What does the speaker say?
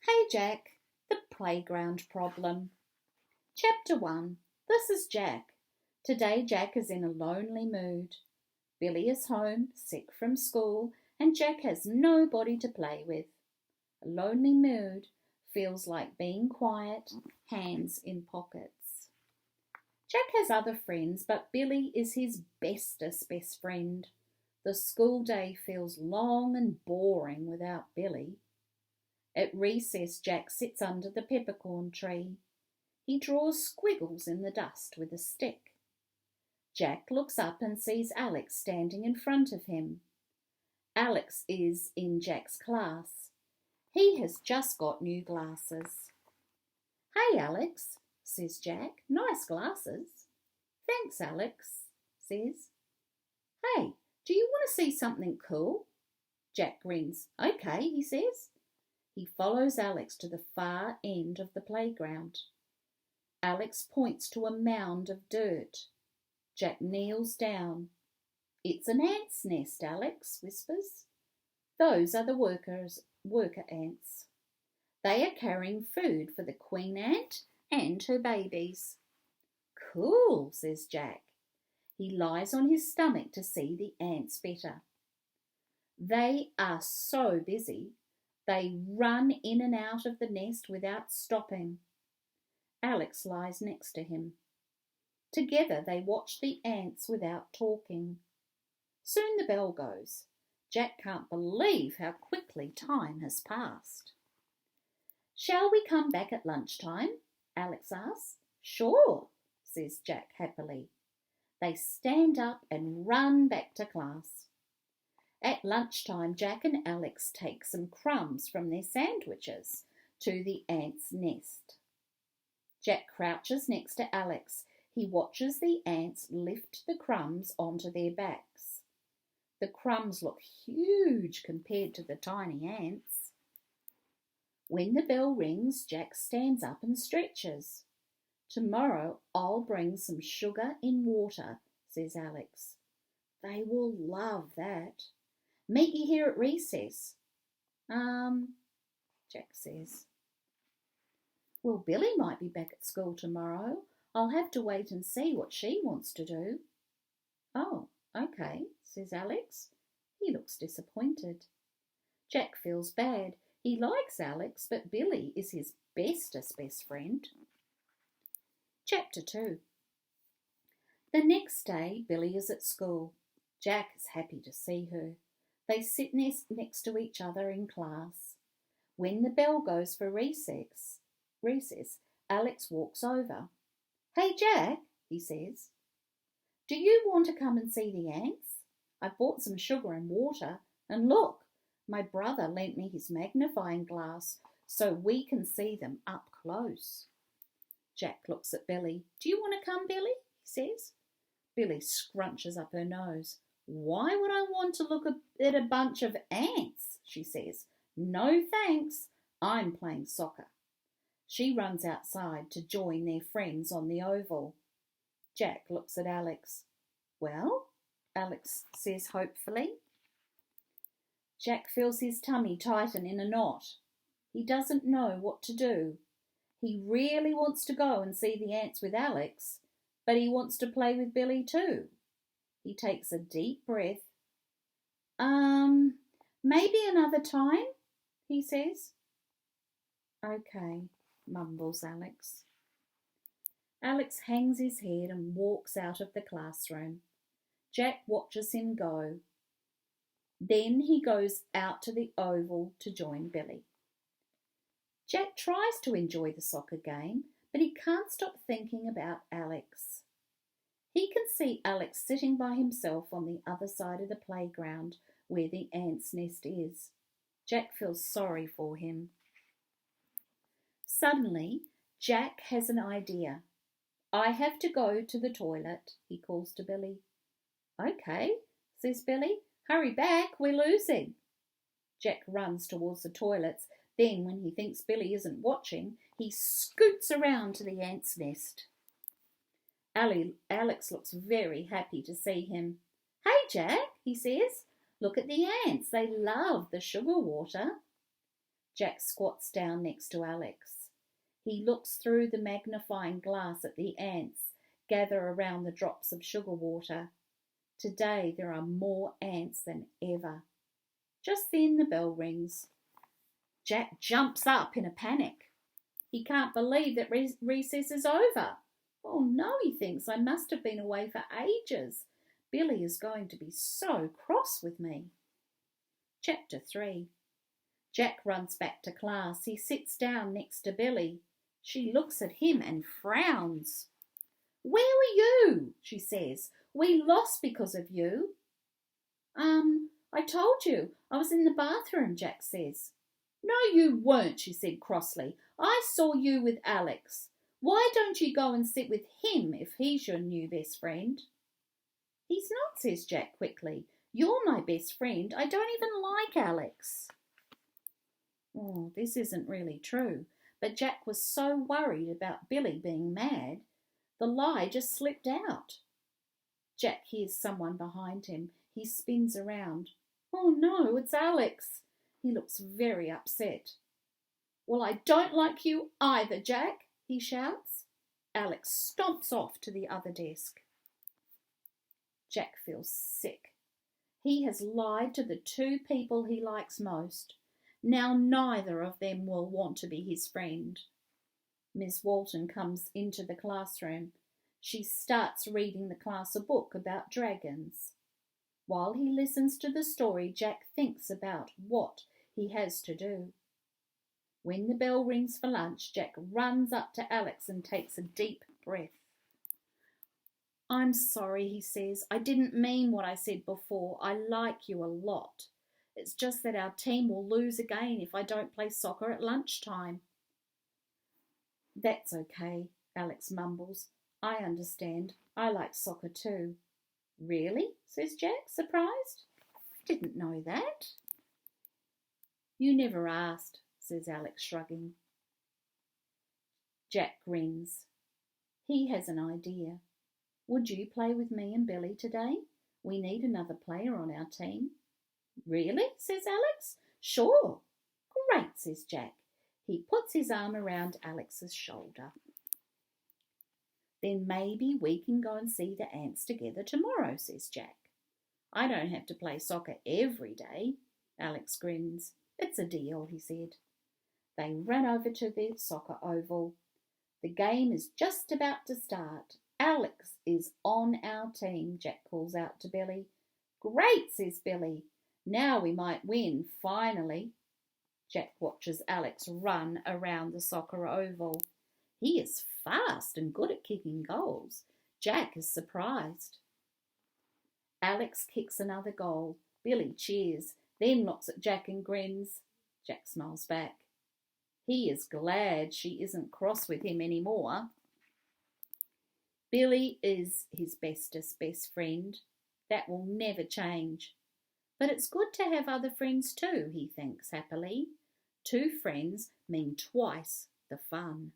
Hey Jack, the playground problem. Chapter 1. This is Jack. Today Jack is in a lonely mood. Billy is home, sick from school, and Jack has nobody to play with. A lonely mood feels like being quiet, hands in pockets. Jack has other friends, but Billy is his bestest best friend. The school day feels long and boring without Billy. At recess, Jack sits under the peppercorn tree. He draws squiggles in the dust with a stick. Jack looks up and sees Alex standing in front of him. Alex is in Jack's class. He has just got new glasses. "Hey, Alex," says Jack. "Nice glasses." "Thanks, Alex," says. "Hey, do you want to see something cool?" Jack grins. "Okay," he says. He follows Alex to the far end of the playground. Alex points to a mound of dirt. Jack kneels down. "It's an ant's nest," Alex whispers. "Those are the worker ants. They are carrying food for the queen ant and her babies." "Cool," says Jack. He lies on his stomach to see the ants better. They are so busy. They run in and out of the nest without stopping. Alex lies next to him. Together they watch the ants without talking. Soon the bell goes. Jack can't believe how quickly time has passed. "Shall we come back at lunchtime?" Alex asks. "Sure," says Jack happily. They stand up and run back to class. At lunchtime, Jack and Alex take some crumbs from their sandwiches to the ants' nest. Jack crouches next to Alex. He watches the ants lift the crumbs onto their backs. The crumbs look huge compared to the tiny ants. When the bell rings, Jack stands up and stretches. "Tomorrow I'll bring some sugar in water," says Alex. "They will love that. Meet you here at recess." Jack says. "Well, Billy might be back at school tomorrow. I'll have to wait and see what she wants to do." "Oh, okay," says Alex. He looks disappointed. Jack feels bad. He likes Alex, but Billy is his bestest best friend. Chapter 2. The next day, Billy is at school. Jack is happy to see her. They sit next to each other in class. When the bell goes for recess, Alex walks over. "Hey Jack," he says. "Do you want to come and see the ants? I've bought some sugar and water, and look, my brother lent me his magnifying glass so we can see them up close." Jack looks at Billy. "Do you want to come, Billy?" he says. Billy scrunches up her nose. "Why would I want to look at a bunch of ants?" she says. "No thanks, I'm playing soccer." She runs outside to join their friends on the oval. Jack looks at Alex. "Well?" Alex says hopefully. Jack feels his tummy tighten in a knot. He doesn't know what to do. He really wants to go and see the ants with Alex, but he wants to play with Billy too. He takes a deep breath. Maybe another time," he says. "Okay," mumbles Alex. Alex hangs his head and walks out of the classroom. Jack watches him go. Then he goes out to the oval to join Billy. Jack tries to enjoy the soccer game, but he can't stop thinking about Alex. He can see Alex sitting by himself on the other side of the playground where the ants' nest is. Jack feels sorry for him. Suddenly, Jack has an idea. "I have to go to the toilet," he calls to Billy. "Okay," says Billy. "Hurry back, we're losing." Jack runs towards the toilets. Then, when he thinks Billy isn't watching, he scoots around to the ants' nest. Alex looks very happy to see him. "Hey, Jack," he says. "Look at the ants. They love the sugar water." Jack squats down next to Alex. He looks through the magnifying glass at the ants gather around the drops of sugar water. Today there are more ants than ever. Just then the bell rings. Jack jumps up in a panic. He can't believe that recess is over. Oh no, he thinks, I must have been away for ages. Billy is going to be so cross with me. Chapter 3. Jack runs back to class. He sits down next to Billy. She looks at him and frowns. Where were you? She says. We lost because of you. I told you. I was in the bathroom, Jack says. No, you weren't, she said crossly. I saw you with Alex. Why don't you go and sit with him if he's your new best friend? He's not, says Jack quickly. You're my best friend. I don't even like Alex. Oh, this isn't really true. But Jack was so worried about Billy being mad, the lie just slipped out. Jack hears someone behind him. He spins around. Oh no, it's Alex. He looks very upset. Well, I don't like you either, Jack, he shouts. Alex stomps off to the other desk. Jack feels sick. He has lied to the two people he likes most. Now neither of them will want to be his friend. Miss Walton comes into the classroom. She starts reading the class a book about dragons. While he listens to the story, Jack thinks about what he has to do. When the bell rings for lunch, Jack runs up to Alex and takes a deep breath. I'm sorry, he says. I didn't mean what I said before. I like you a lot. It's just that our team will lose again if I don't play soccer at lunchtime. That's okay, Alex mumbles. I understand. I like soccer too. Really? Says Jack, surprised. I didn't know that. You never asked, says Alex, shrugging. Jack grins. He has an idea. Would you play with me and Billy today? We need another player on our team. Really? Says Alex. Sure. Great, says Jack. He puts his arm around Alex's shoulder. Then maybe we can go and see the ants together tomorrow, says Jack. I don't have to play soccer every day. Alex grins. It's a deal, he said. They run over to the soccer oval. The game is just about to start. Alex is on our team, Jack calls out to Billy. Great, says Billy. Now we might win, finally. Jack watches Alex run around the soccer oval. He is fast and good at kicking goals. Jack is surprised. Alex kicks another goal. Billy cheers, then looks at Jack and grins. Jack smiles back. He is glad she isn't cross with him anymore. Billy is his bestest best friend. That will never change. But it's good to have other friends too, he thinks happily. 2 friends mean twice the fun.